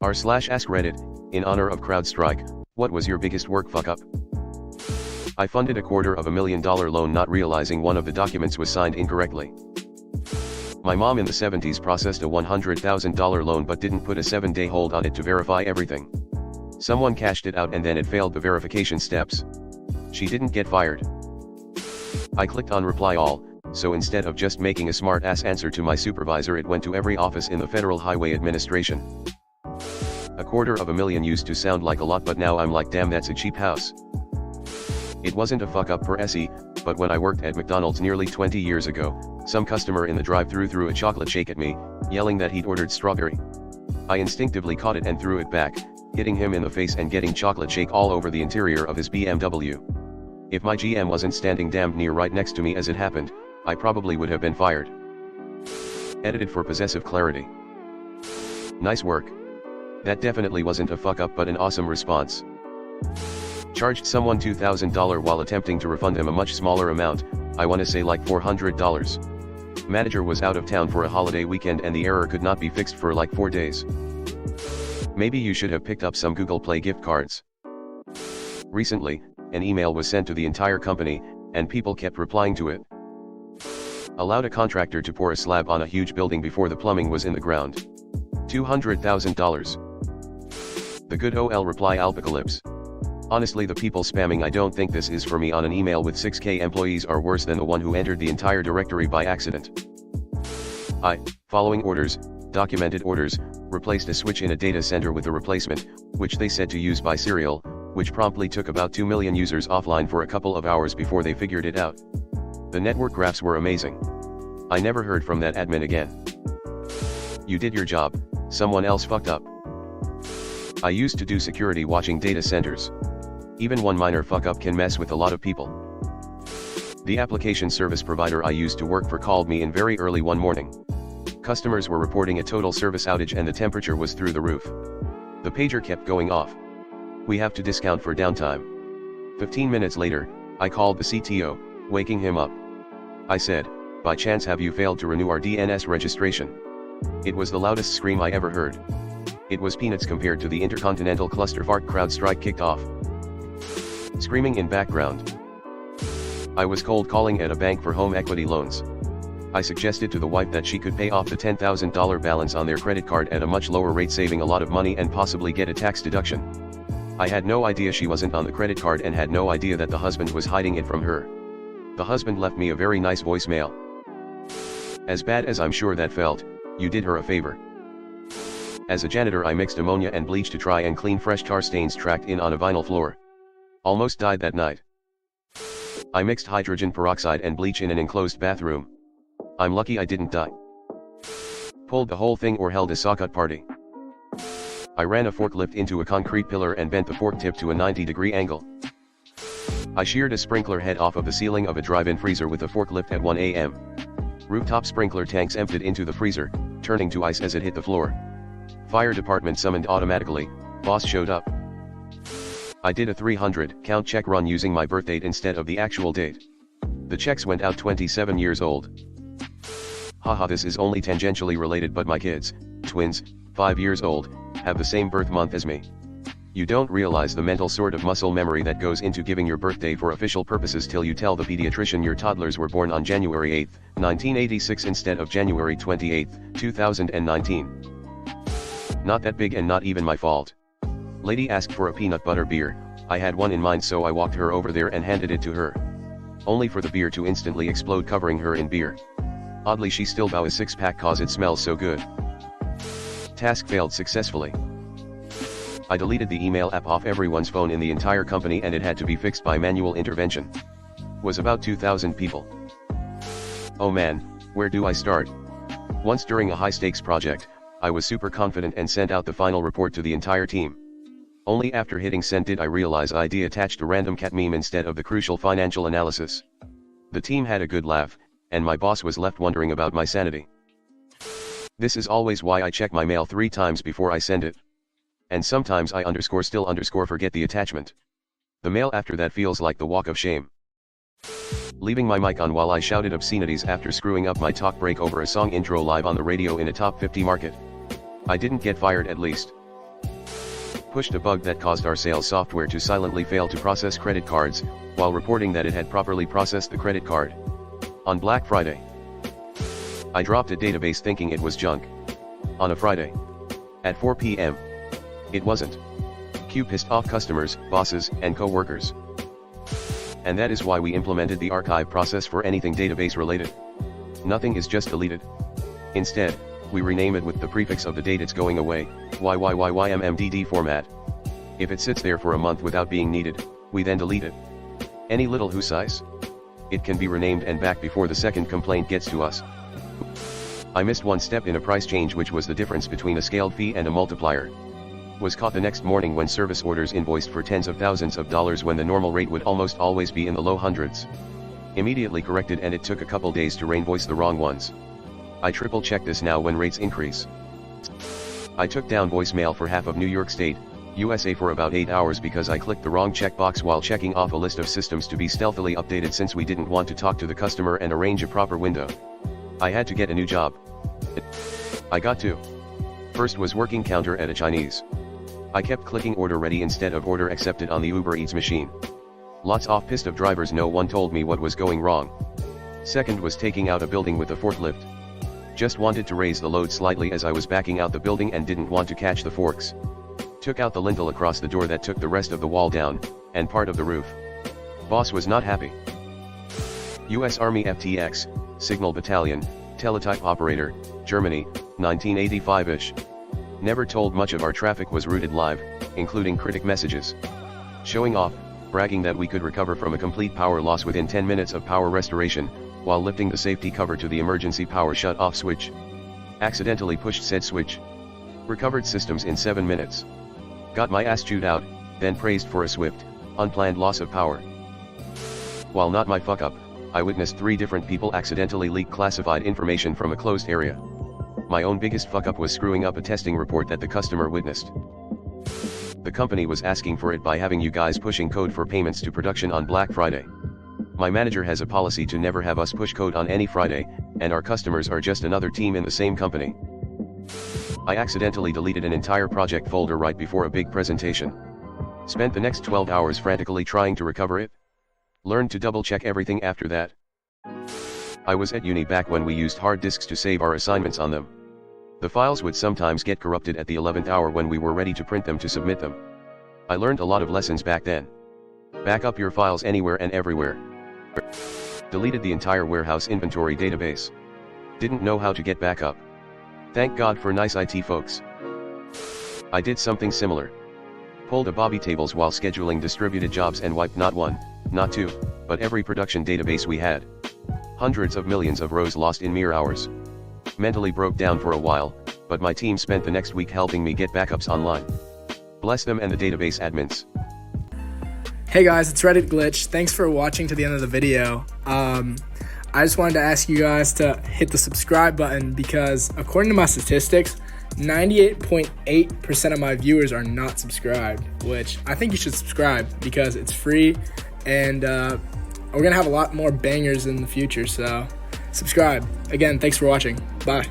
r/AskReddit, in honor of CrowdStrike, what was your biggest work fuck-up? I funded a $250,000 loan not realizing one of the documents was signed incorrectly. My mom in the 70s processed a $100,000 loan but didn't put a 7-day hold on it to verify everything. Someone cashed it out and then it failed the verification steps. She didn't get fired. I clicked on reply all, so instead of just making a smart-ass answer to my supervisor, it went to every office in the Federal Highway Administration. $250,000 used to sound like a lot, but now I'm like, damn, that's a cheap house. It wasn't a fuck up per se, but when I worked at McDonald's nearly 20 years ago, some customer in the drive-thru threw a chocolate shake at me, yelling that he'd ordered strawberry. I instinctively caught it and threw it back, hitting him in the face and getting chocolate shake all over the interior of his BMW. If my GM wasn't standing damned near right next to me as it happened, I probably would have been fired. Edited for possessive clarity. Nice work. That definitely wasn't a fuck up but an awesome response. Charged someone $2,000 while attempting to refund them a much smaller amount, I wanna say like $400. Manager was out of town for a holiday weekend and the error could not be fixed for like 4 days. Maybe you should have picked up some Google Play gift cards. Recently, an email was sent to the entire company, and people kept replying to it. Allowed a contractor to pour a slab on a huge building before the plumbing was in the ground. $200,000. The good ol' reply apocalypse. Honestly, the people spamming "I don't think this is for me" on an email with 6K employees are worse than the one who entered the entire directory by accident. Following orders, documented orders, replaced a switch in a data center with a replacement, which they said to use by serial, which promptly took about 2 million users offline for a couple of hours before they figured it out. The network graphs were amazing. I never heard from that admin again. You did your job, someone else fucked up. I used to do security watching data centers. Even one minor fuck up can mess with a lot of people. The application service provider I used to work for called me in very early one morning. Customers were reporting a total service outage and the temperature was through the roof. The pager kept going off. We have to discount for downtime. 15 minutes later, I called the CTO, waking him up. I said, by chance have you failed to renew our DNS registration? It was the loudest scream I ever heard. It was peanuts compared to the intercontinental clusterfuck CrowdStrike kicked off. Screaming in background. I was cold calling at a bank for home equity loans. I suggested to the wife that she could pay off the $10,000 balance on their credit card at a much lower rate, saving a lot of money and possibly get a tax deduction. I had no idea she wasn't on the credit card and had no idea that the husband was hiding it from her. The husband left me a very nice voicemail. As bad as I'm sure that felt, you did her a favor. As a janitor, I mixed ammonia and bleach to try and clean fresh tar stains tracked in on a vinyl floor. Almost died that night. I mixed hydrogen peroxide and bleach in an enclosed bathroom. I'm lucky I didn't die. Pulled the whole thing or held a sock-out party. I ran a forklift into a concrete pillar and bent the fork tip to a 90-degree angle. I sheared a sprinkler head off of the ceiling of a drive-in freezer with a forklift at 1 a.m. Rooftop sprinkler tanks emptied into the freezer, turning to ice as it hit the floor. Fire department summoned automatically, boss showed up. I did a 300-count check run using my birth date instead of the actual date. The checks went out 27 years old. Haha, this is only tangentially related, but my kids, twins, 5 years old, have the same birth month as me. You don't realize the mental sort of muscle memory that goes into giving your birthday for official purposes till you tell the pediatrician your toddlers were born on January 8, 1986 instead of January 28, 2019. Not that big and not even my fault. Lady asked for a peanut butter beer. I had one in mind, so I walked her over there and handed it to her. Only for the beer to instantly explode, covering her in beer. Oddly, she still bow a 6-pack cause it smells so good. Task failed successfully. I deleted the email app off everyone's phone in the entire company and it had to be fixed by manual intervention. Was about 2,000 people. Oh man, where do I start? Once during a high-stakes project, I was super confident and sent out the final report to the entire team. Only after hitting send did I realize I'd attached a random cat meme instead of the crucial financial analysis. The team had a good laugh, and my boss was left wondering about my sanity. This is always why I check my mail 3 times before I send it. And sometimes I still forget the attachment. The mail after that feels like the walk of shame. Leaving my mic on while I shouted obscenities after screwing up my talk break over a song intro live on the radio in a top 50 market. I didn't get fired, at least. pushed a bug that caused our sales software to silently fail to process credit cards, while reporting that it had properly processed the credit card. On Black Friday, I dropped a database thinking it was junk. On a Friday, at 4 p.m., it wasn't. Cue pissed off customers, bosses, and co-workers. And that is why we implemented the archive process for anything database related. Nothing is just deleted. Instead, we rename it with the prefix of the date it's going away, YYYYMMDD format. If it sits there for a month without being needed, we then delete it. Any little who size? It can be renamed and back before the second complaint gets to us. I missed one step in a price change, which was the difference between a scaled fee and a multiplier. Was caught the next morning when service orders invoiced for tens of thousands of dollars when the normal rate would almost always be in the low hundreds. Immediately corrected, and it took a couple days to reinvoice the wrong ones. I triple check this now when rates increase. I took down voicemail for half of New York State, USA for about 8 hours because I clicked the wrong checkbox while checking off a list of systems to be stealthily updated, since we didn't want to talk to the customer and arrange a proper window. I had to get a new job. I got to. First was working counter at a Chinese. I kept clicking order ready instead of order accepted on the Uber Eats machine. Lots off pissed of drivers, no one told me what was going wrong. Second was taking out a building with a forklift. Just wanted to raise the load slightly as I was backing out the building and didn't want to catch the forks. Took out the lintel across the door that took the rest of the wall down, and part of the roof. Boss was not happy. US Army FTX, Signal Battalion, teletype operator, Germany, 1985-ish. Never told much of our traffic was routed live, including critic messages. Showing off, bragging that we could recover from a complete power loss within 10 minutes of power restoration, while lifting the safety cover to the emergency power shut-off switch. Accidentally pushed said switch. Recovered systems in 7 minutes. Got my ass chewed out, then praised for a swift, unplanned loss of power. While not my fuck up, I witnessed 3 different people accidentally leak classified information from a closed area. My own biggest fuck up was screwing up a testing report that the customer witnessed. The company was asking for it by having you guys pushing code for payments to production on Black Friday. My manager has a policy to never have us push code on any Friday, and our customers are just another team in the same company. I accidentally deleted an entire project folder right before a big presentation. Spent the next 12 hours frantically trying to recover it. Learned to double check everything after that. I was at uni back when we used hard disks to save our assignments on them. The files would sometimes get corrupted at the 11th hour when we were ready to print them to submit them. I learned a lot of lessons back then. Back up your files anywhere and everywhere. Deleted the entire warehouse inventory database. Didn't know how to get back up. Thank God for nice IT folks. I did something similar. Pulled a Bobby tables while scheduling distributed jobs and wiped not one, not two, but every production database we had. Hundreds of millions of rows lost in mere hours. Mentally broke down for a while, but my team spent the next week helping me get backups online. Bless them and the database admins. Hey guys, it's Reddit Glitch. Thanks for watching to the end of the video. I just wanted to ask you guys to hit the subscribe button because according to my statistics, 98.8% of my viewers are not subscribed, which I think you should subscribe because it's free and we're going to have a lot more bangers in the future, so subscribe. Again, thanks for watching. Bye.